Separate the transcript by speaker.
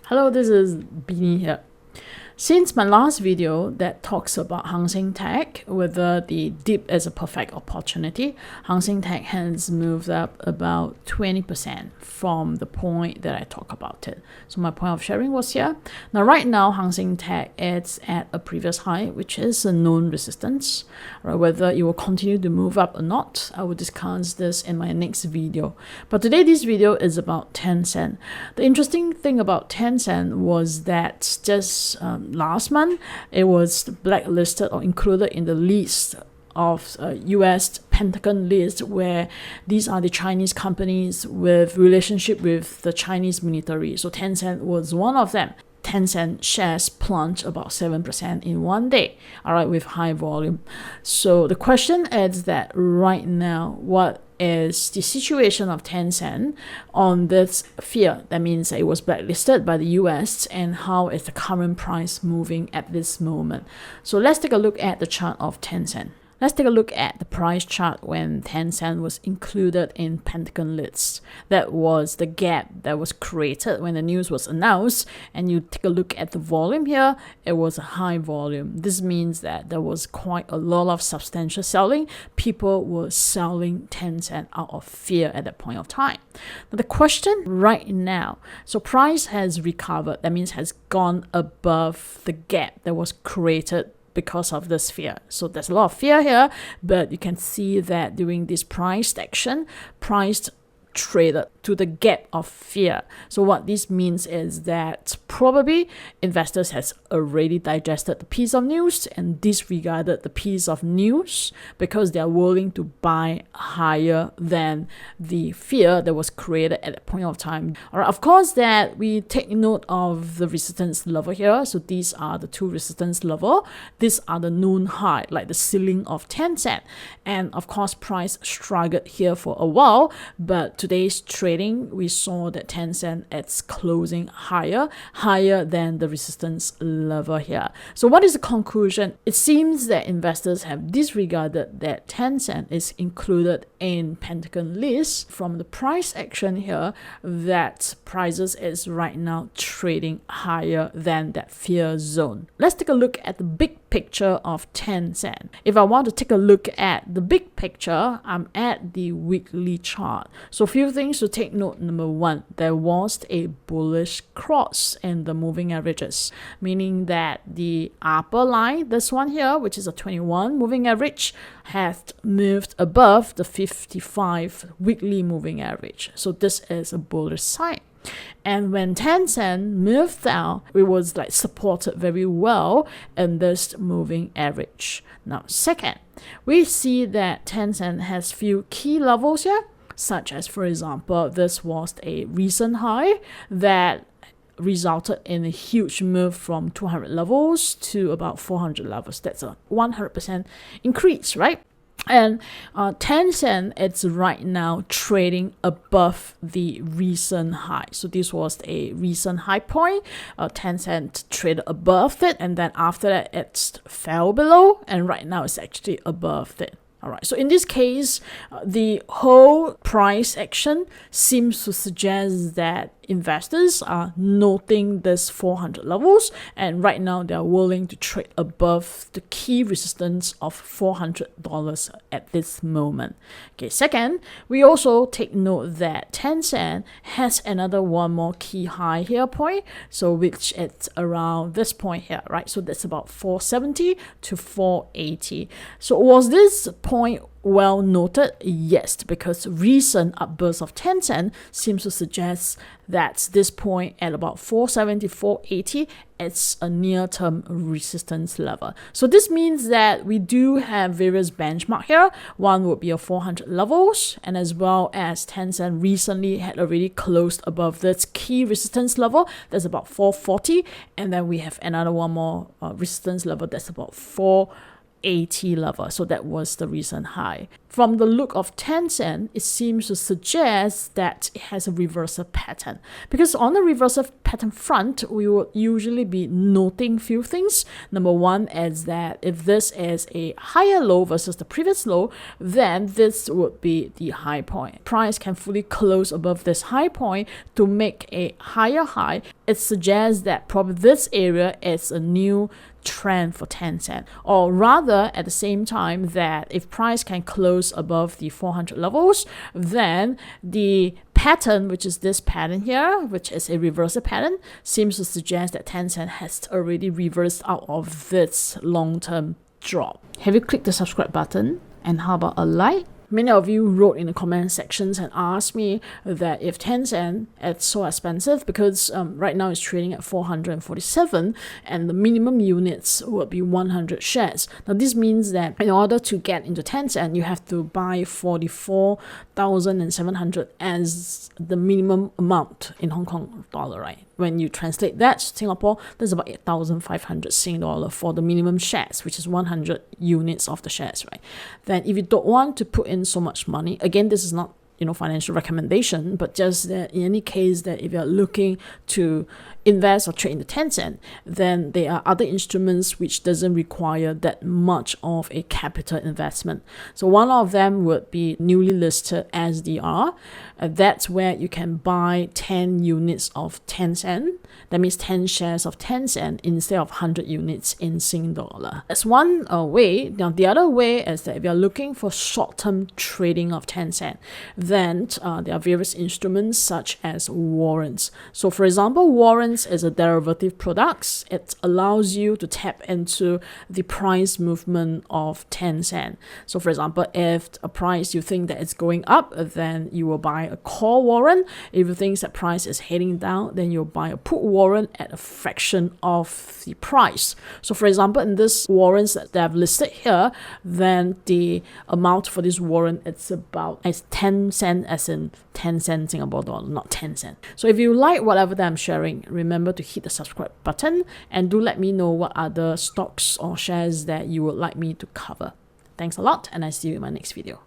Speaker 1: Hello, this is Binni here. Since my last video that talks about Hang Seng Tech, whether the dip is a perfect opportunity, Hang Seng Tech has moved up about 20% from the point that I talk about it. So my point of sharing was here. Now right now, Hang Seng Tech is at a previous high, which is a known resistance. Right, whether it will continue to move up or not, I will discuss this in my next video. But today this video is about Tencent. The interesting thing about Tencent was that just last month, it was blacklisted or included in the list of US Pentagon list, where these are the Chinese companies with relationship with the Chinese military. So Tencent was one of them. Tencent shares plunged about 7% in one day, all right, with high volume. So the question is that right now, what is the situation of Tencent on this fear? That means it was blacklisted by the US, and how is the current price moving at this moment? So let's take a look at the chart of Tencent. Let's take a look at the price chart when Tencent was included in Pentagon lists. That was the gap that was created when the news was announced. And you take a look at the volume here, it was a high volume. This means that there was quite a lot of substantial selling. People were selling Tencent out of fear at that point of time. Now the question right now, so price has recovered. That means has gone above the gap that was created because of this fear. So there's a lot of fear here, but you can see that during this price action, price traded to the gap of fear. So what this means is that probably investors has already digested the piece of news and disregarded the piece of news because they are willing to buy higher than the fear that was created at that point of time. All right, of course that we take note of the resistance level here. So these are the two resistance level. These are the known high, like the ceiling of Tencent. And of course, price struggled here for a while, but today's trading, we saw that Tencent is closing higher than the resistance level here. So what is the conclusion? It seems that investors have disregarded that Tencent is included in Pentagon list. From the price action here, that prices is right now trading higher than that fear zone. Let's take a look at the big picture of Tencent. If I want to take a look at the big picture, I'm at the weekly chart. So a few things to take note. Number one, there was a bullish cross in the moving averages, meaning that the upper line, this one here, which is a 21 moving average, has moved above the 55 weekly moving average. So this is a bullish sign. And when Tencent moved down, it was like supported very well in this moving average. Now, second, we see that Tencent has few key levels here, such as, for example, this was a recent high that resulted in a huge move from 200 levels to about 400 levels. That's a 100% increase, right? And Tencent, it's right now trading above the recent high. So this was a recent high point. Tencent traded above it, and then after that it fell below, and right now it's actually above it. All right, so in this case, the whole price action seems to suggest that investors are noting this 400 levels, and right now they are willing to trade above the key resistance of $400 at this moment. Okay, second, we also take note that Tencent has another one more key high here point, so which it's around this point here, right? So that's about 470 to 480. So was this point well noted? Yes, because recent upburst of Tencent seems to suggest that this point at about 470, 480, it's a near-term resistance level. So this means that we do have various benchmark here. One would be a 400 levels, and as well as Tencent recently had already closed above this key resistance level. That's about 440, and then we have another one more resistance level that's about 480 level. So that was the recent high. from the look of Tencent, it seems to suggest that it has a reversal pattern. Because on the reversal pattern front, we would usually be noting few things. Number one is that if this is a higher low versus the previous low, then this would be the high point. Price can fully close above this high point to make a higher high. It suggests that probably this area is a new trend for Tencent, or rather at the same time that if price can close above the 400 levels, then the pattern, which is this pattern here, which is a reversal pattern, seems to suggest that Tencent has already reversed out of this long-term drop. Have you clicked the subscribe button? And how about a like? Many of you wrote in the comment sections and asked me that if Tencent is so expensive because right now it's trading at 447 and the minimum units would be 100 shares. Now this means that in order to get into Tencent, you have to buy 44,700 as the minimum amount in Hong Kong dollar, right? When you translate that to Singapore, that's about 8,500 Sing dollar for the minimum shares, which is 100 units of the shares, right? Then if you don't want to put in so much money, again, this is not financial recommendation, but just that in any case that if you're looking to invest or trade in the Tencent, then there are other instruments which doesn't require that much of a capital investment. So one of them would be newly listed SDR. That's where you can buy 10 units of Tencent. That means 10 shares of Tencent instead of 100 units in Sing dollar. That's one way. Now the other way is that if you're looking for short-term trading of Tencent, then there are various instruments such as warrants. So for example, warrants is a derivative product. It allows you to tap into the price movement of Tencent. So for example, if a price you think that it's going up, then you will buy a call warrant. If you think that price is heading down, then you'll buy a put warrant at a fraction of the price. So for example, in this warrants that they have listed here, then the amount for this warrant it's about 10 cents, as in 10 cents Singapore dollar, not 10 cents. So if you like whatever that I'm sharing, remember to hit the subscribe button and do let me know what other stocks or shares that you would like me to cover. Thanks a lot, and I see you in my next video.